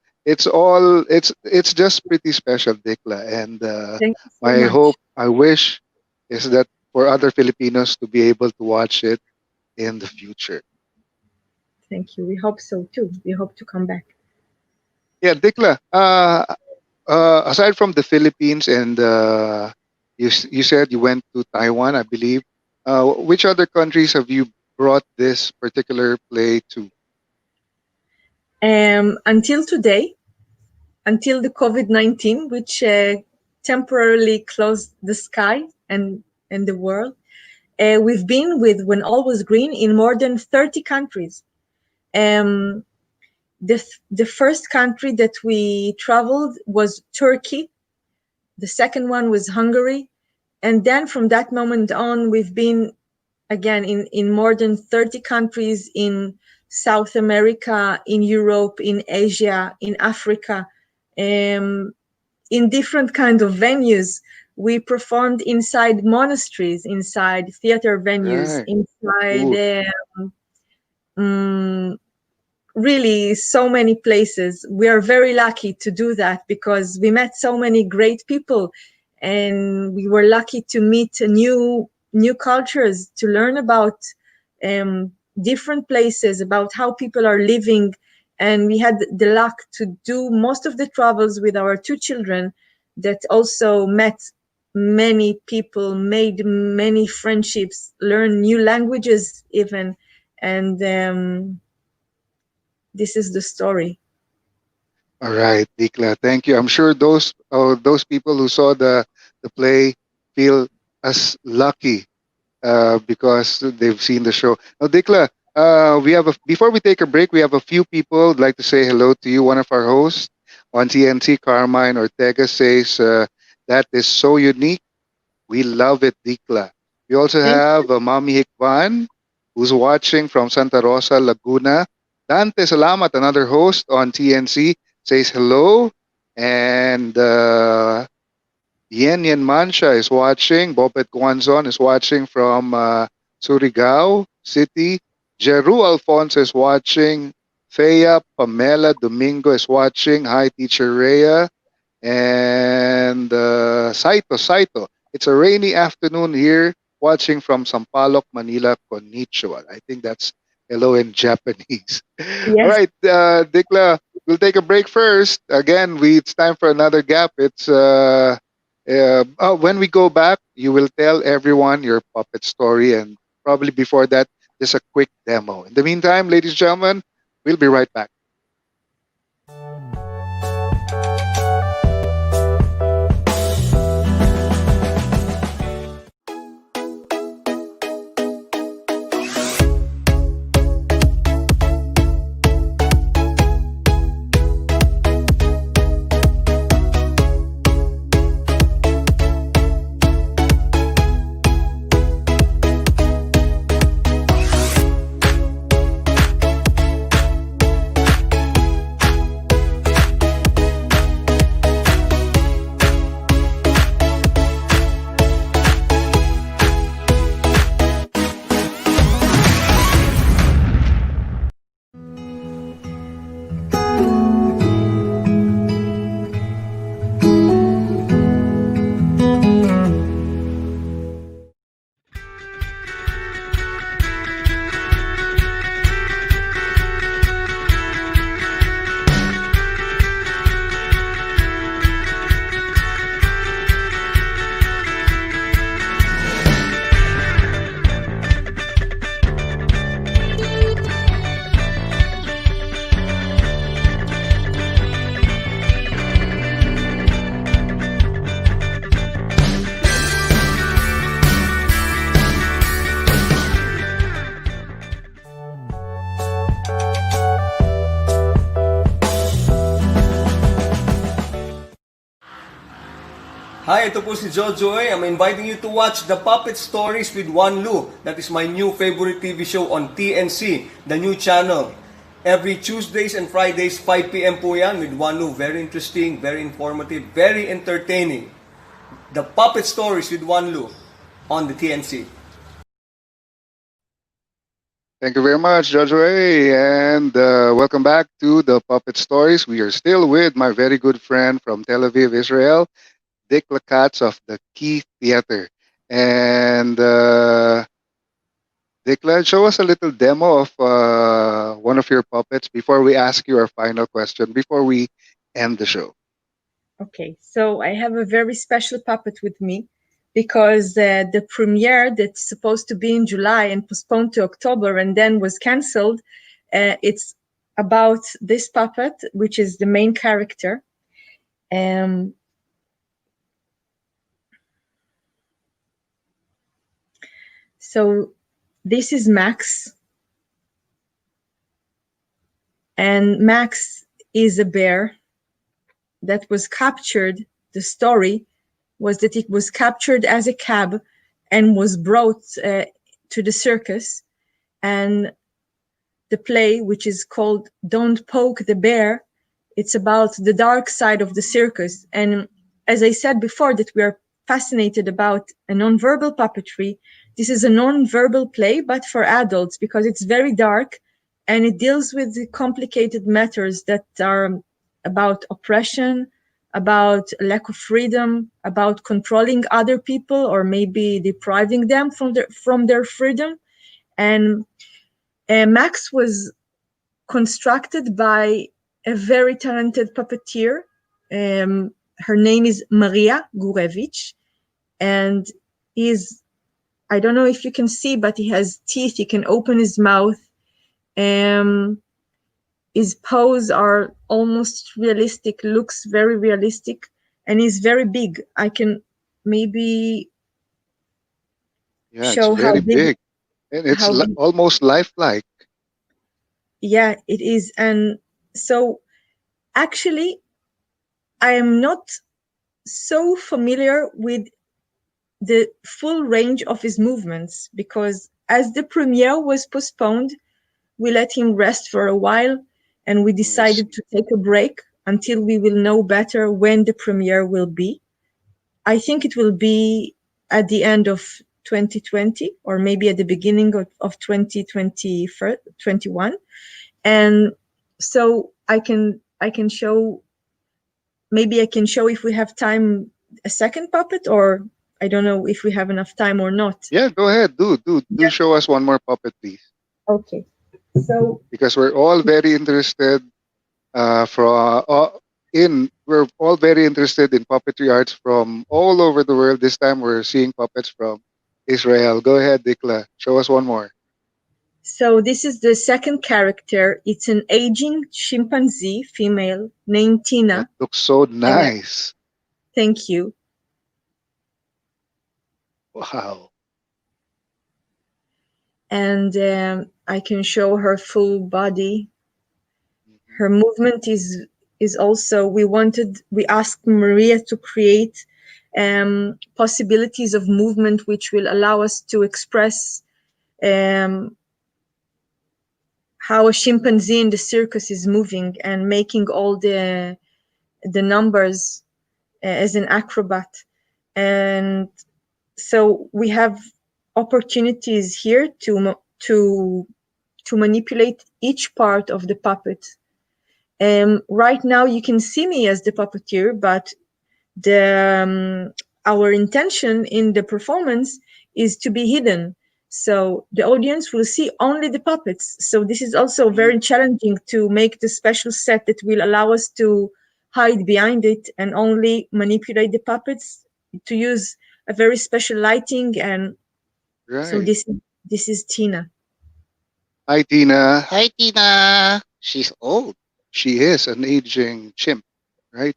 just pretty special, Dikla, and thank you so my much. hope, I wish, is that for other Filipinos to be able to watch it in the future. Thank you. We hope so too. We hope to come back. Yeah, Dikla. Aside from the Philippines and you said you went to Taiwan, I believe. Which other countries have you brought this particular play to? Until today, until the COVID-19, which temporarily closed the sky and the world, we've been with When All Was Green in more than 30 countries. Um, the first country that we traveled was Turkey. The second one was Hungary. And then from that moment on, we've been again in more than 30 countries in South America, in Europe, in Asia, in Africa, in different kind of venues. We performed inside monasteries, inside theater venues, Right. inside Cool. um, really so many places. We are very lucky to do that because we met so many great people, and we were lucky to meet new cultures, to learn about different places, about how people are living. And we had the luck to do most of the travels with our two children, that also met many people, made many friendships, learned new languages even. And this is the story. All right, Dikla. Thank you. I'm sure those people who saw the play feel as lucky because they've seen the show. Now, Dikla, before we take a break, we have a few people who'd like to say hello to you. One of our hosts on TNT, Carmine Ortega, says that is so unique. We love it, Dikla. We also Thank have Mami Hikvan, who's watching from Santa Rosa, Laguna. Dante Salamat, another host on TNC, says hello. And Yen Yen Mancha is watching. Bopet Guanzon is watching from Surigao City. Jeru Alfonso is watching. Thea Pamela Domingo is watching. Hi, Teacher Rhea. And Saito. It's a rainy afternoon here watching from Sampaloc, Manila. Konnichiwa. I think that's hello in Japanese. you. All Yes, right, Dikla, we'll take a break first. Again, it's time for another gap. It's when we go back, you will tell everyone your puppet story, and probably before that, just a quick demo. In the meantime, ladies and gentlemen, we'll be right back. Hi, ito po si Jojoy. I'm inviting you to watch the Puppet Stories with Wanlu. That is my new favorite TV show on TNC, the new channel. Every Tuesdays and Fridays, 5 p.m. po yan with Wanlu. Very interesting, very informative, very entertaining. The Puppet Stories with Wanlu on the TNC. Thank you very much, Jojoy, and welcome back to the Puppet Stories. We are still with my very good friend from Tel Aviv, Israel, Dikla Katz of the Key Theater. And Dikla, show us a little demo of one of your puppets before we ask you our final question, before we end the show. Okay, so I have a very special puppet with me because the premiere that's supposed to be in July and postponed to October and then was cancelled, it's about this puppet, which is the main character. So this is Max, and Max is a bear that was captured. The story was that it was captured as a cab and was brought to the circus, and the play, which is called Don't Poke the Bear, it's about the dark side of the circus. And as I said before, that we are fascinated about a non-verbal puppetry. This is a non-verbal play, but for adults, because it's very dark and it deals with the complicated matters that are about oppression, about lack of freedom, about controlling other people or maybe depriving them from their freedom. And Max was constructed by a very talented puppeteer. Her name is Maria Gurevich, and I don't know if you can see, but he has teeth. He can open his mouth. His pose are almost realistic, looks very realistic, and he's very big. I can maybe show it's how very big. big. And it's almost lifelike. Yeah, it is. And so actually, I am not so familiar with the full range of his movements because as the premiere was postponed, we let him rest for a while and we decided to take a break until we will know better when the premiere will be. I think it will be at the end of 2020 or maybe at the beginning of 2021. And so I can show, maybe I can show if we have time a second puppet, or I don't know if we have enough time or not. Yeah, go ahead. Do show us one more puppet, please. Okay. So because we're all very interested we're all very interested in puppetry arts from all over the world. This time we're seeing puppets from Israel. Go ahead, Dikla. Show us one more. So this is the second character. It's an aging chimpanzee female named Tina. That looks so nice. Thank you. Wow. And I can show her full body. Her movement is also, we asked Maria to create possibilities of movement which will allow us to express how a chimpanzee in the circus is moving and making all the numbers as an acrobat. And so we have opportunities here to manipulate each part of the puppet. Right now, you can see me as the puppeteer, but our intention in the performance is to be hidden. So the audience will see only the puppets. So this is also very challenging to make the special set that will allow us to hide behind it and only manipulate the puppets, to use a very special lighting. And so Right. this is Tina. Hi, Tina. Hi, Tina. She's old. She is an aging chimp, right?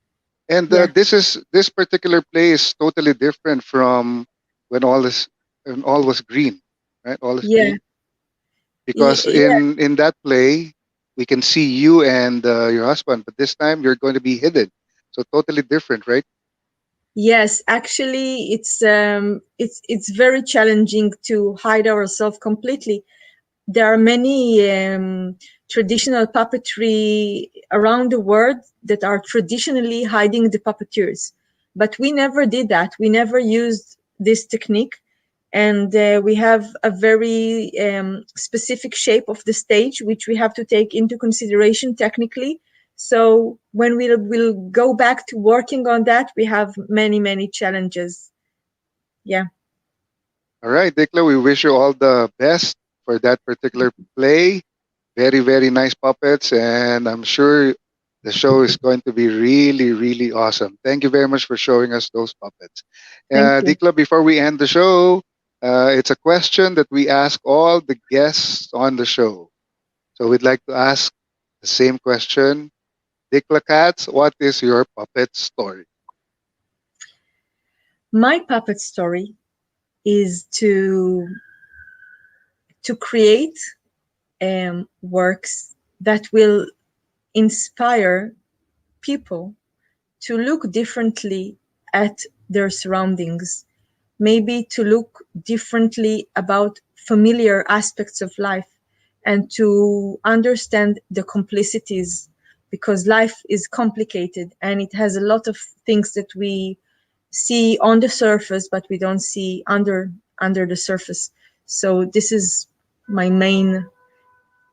And Yeah. this particular play is totally different from when all was green, right? All is Yeah. green, because Yeah. in that play we can see you and your husband, but this time you're going to be hidden, so totally different, right? Yes, actually, it's very challenging to hide ourselves completely. There are many traditional puppetry around the world that are traditionally hiding the puppeteers, but we never did that. We never used this technique, and we have a very specific shape of the stage, which we have to take into consideration technically. So when we'll go back to working on that, we have many challenges. Yeah. All right, Dikla, we wish you all the best for that particular play. Very, very nice puppets, and I'm sure the show is going to be really, really awesome. Thank you very much for showing us those puppets. Thank you. Dikla, before we end the show, it's a question that we ask all the guests on the show. So we'd like to ask the same question. Dikla Katz, what is your puppet story? My puppet story is to create works that will inspire people to look differently at their surroundings, maybe to look differently about familiar aspects of life, and to understand the complicities, because life is complicated and it has a lot of things that we see on the surface but we don't see under the surface. So this is my main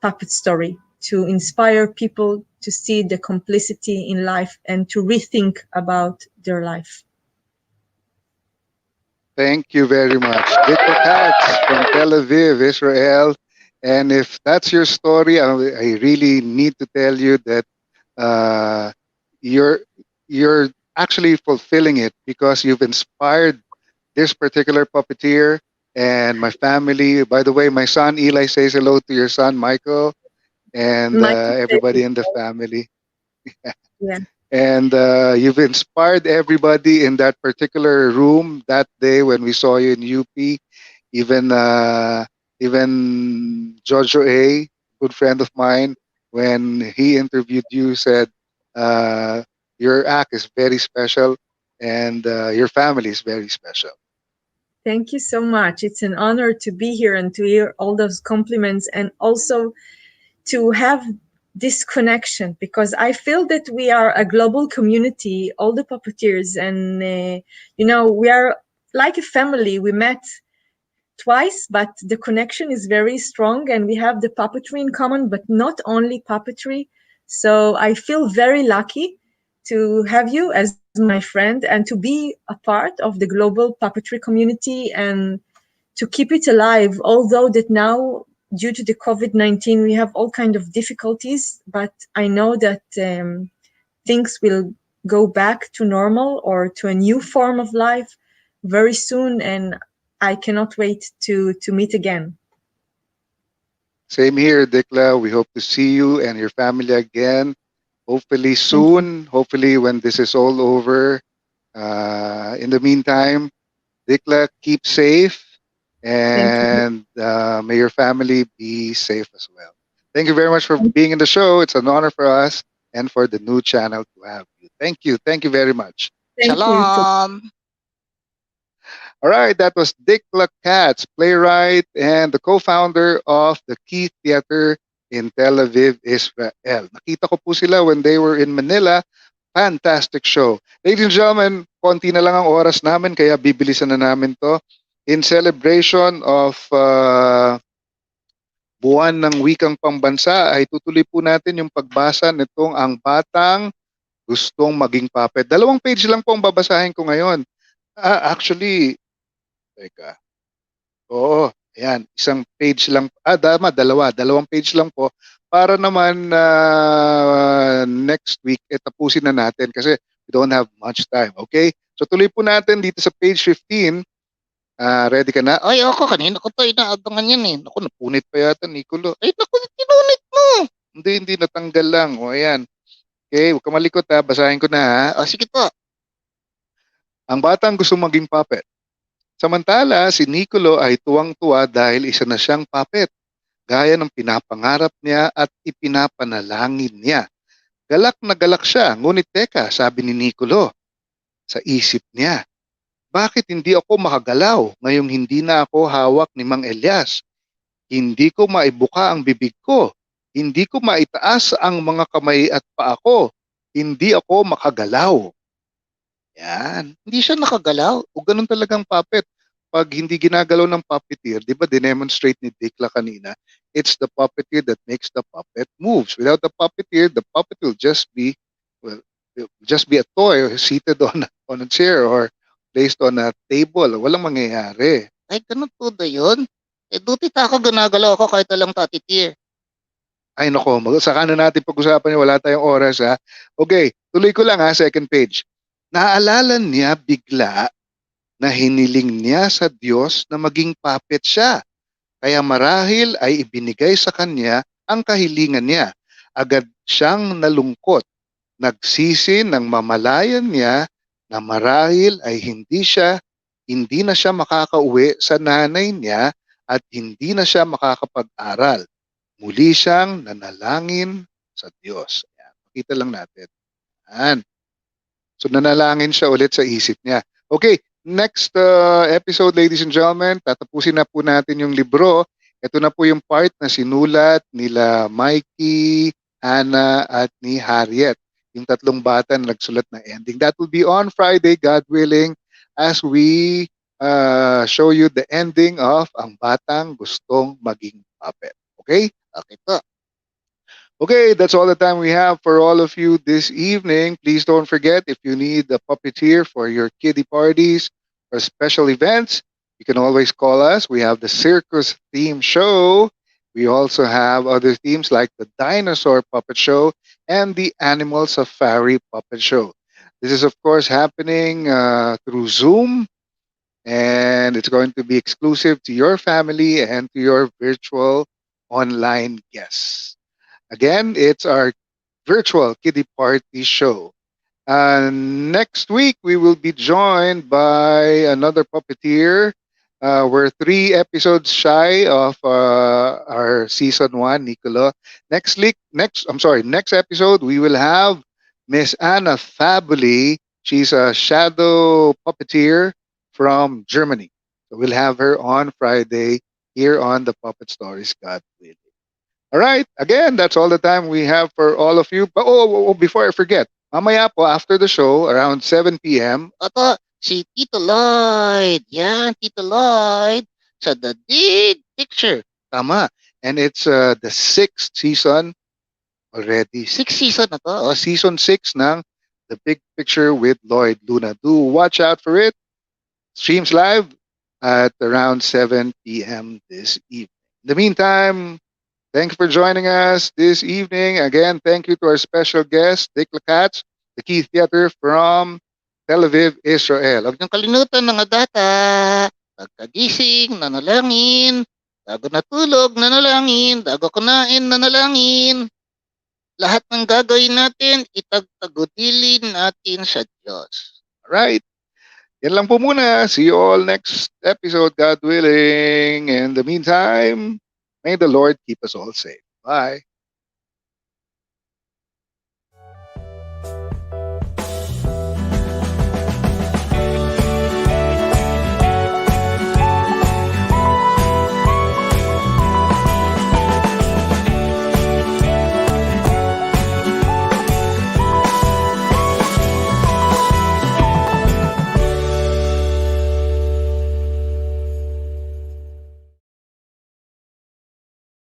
puppet story, to inspire people to see the complicity in life and to rethink about their life. Thank you very much. Dikla Katz from Tel Aviv, Israel. And if that's your story, I really need to tell you that uh, you're you're actually fulfilling it, because you've inspired this particular puppeteer and my family. By the way, my son Eli says hello to your son Michael, and Michael everybody says, in the family. yeah, And you've inspired everybody in that particular room that day when we saw you in UP. Even even Jojo A, good friend of mine, when he interviewed you, said uh, your act is very special, and your family is very special. thank you so much. It's an honor to be here and to hear all those compliments, and also to have this connection, because I feel that we are a global community, all the puppeteers, and we are like a family. We met twice, but the connection is very strong, and we have the puppetry in common, but not only puppetry. So I feel very lucky to have you as my friend and to be a part of the global puppetry community, and to keep it alive, although that now, due to the COVID-19, we have all kind of difficulties, but I know that things will go back to normal or to a new form of life very soon, and I cannot wait to meet again. Same here, Dikla. We hope to see you and your family again. Hopefully Thank you. soon. Hopefully when this is all over. In the meantime, Dikla, keep safe, Thank you. and may your family be safe as well. Thank you very much for being in the show. It's an honor for us and for the new channel to have you. Thank you. Thank you very much. Thank you. Shalom. All right, that was Dikla Katz, playwright and the co-founder of the Key Theater in Tel Aviv, Israel. Nakita ko po sila when they were in Manila. Fantastic show. Ladies and gentlemen, konti na lang ang oras namin, kaya bibilisan na namin to. In celebration of buwan ng wikang pambansa ay tutuloy po natin yung pagbasa nitong Ang Batang Gustong Maging Puppet. 2 page lang po ang babasahin ko ngayon. Actually, teka. Oo, ayan, 1 page lang. Dalawa. 2 page lang po para naman next week tapusin na natin kasi we don't have much time. Okay? So tuloy po natin dito sa page 15. Ready ka na? Ay, ako, kanina ko to inaabangan yan eh. Naku, napunit pa yata, Nicolo. Ay, naku, kinunit mo. Hindi, natanggal lang. O, ayan. Okay, huwag ka malikot ha. Basahin ko na ha. O, sige po. Ang batang gusto maging puppet. Samantala, si Nicolo ay tuwang-tuwa dahil isa na siyang puppet, gaya ng pinapangarap niya at ipinapanalangin niya. Galak na galak siya, ngunit teka, sabi ni Nicolo, sa isip niya, bakit hindi ako makagalaw ngayong hindi na ako hawak ni Mang Elias? Hindi ko maibuka ang bibig ko. Hindi ko maitaas ang mga kamay at paa ko. Hindi ako makagalaw. Yan. Hindi siya nakagalaw. O ganun talagang puppet. Pag hindi ginagalaw ng puppeteer, di ba dinemonstrate ni Dikla kanina, it's the puppeteer that makes the puppet moves. Without the puppeteer, the puppet will just be, a toy seated on a chair or placed on a table. Walang mangyayari. Ay, ganun po ba yun? Eh, duty ako ginagalaw ako kahit walang tatitir. Ay nako, saka na natin pag-usapan niya, wala tayong oras ha. Okay, tuloy ko lang ha, 2nd page. Naalala niya bigla na hiniling niya sa Diyos na maging puppet siya. Kaya marahil ay ibinigay sa kanya ang kahilingan niya. Agad siyang nalungkot. Nagsisi ng mamalayan niya na marahil ay hindi na siya makakauwi sa nanay niya at hindi na siya makakapag-aral. Muli siyang nanalangin sa Diyos. Ayan, makita lang natin. Ayan. So nanalangin siya ulit sa isip niya. Okay, next episode, ladies and gentlemen, tatapusin na po natin yung libro. Ito na po yung part na sinulat nila Mikey, Hannah, at ni Harriet. Yung 3 bata na nagsulat ng ending. That will be on Friday, God willing, as we show you the ending of Ang Batang Gustong Maging Puppet. Okay? Okay po. Okay, that's all the time we have for all of you this evening. Please don't forget, if you need a puppeteer for your kiddie parties or special events, you can always call us. We have the circus theme show. We also have other themes like the dinosaur puppet show and the animal safari puppet show. This is, of course, happening through Zoom, and it's going to be exclusive to your family and to your virtual online guests. Again, it's our virtual kiddie party show. Next week, we will be joined by another puppeteer. We're 3 episodes shy of our season 1, Nicolo. Next episode, we will have Miss Anna Fabuli. She's a shadow puppeteer from Germany. So we'll have her on Friday here on the Puppet Stories, God willing. All right. Again, that's all the time we have for all of you. But before I forget, mamaya po after the show around 7 p.m. Oto, si Tito Lloyd. Yan, Tito Lloyd. Sa The Big Picture. Tama. And it's the 6th season already. 6 season na to. Season 6 ng The Big Picture with Lloyd Luna. Do watch out for it. Streams live at around 7 p.m. this evening. In the meantime, thank you for joining us this evening. Again, thank you to our special guest, Dikla Katz, the Key Theater from Tel Aviv, Israel. Huwag niyong kalimutan mga data. Pagkagising, nanalangin. Bago natulog, nanalangin. Bago kunain, nanalangin. Lahat ng gagawin natin, itagtagudilin natin sa Diyos. Alright. Yan lang po muna. See you all next episode, God willing. In the meantime, may the Lord keep us all safe. Bye.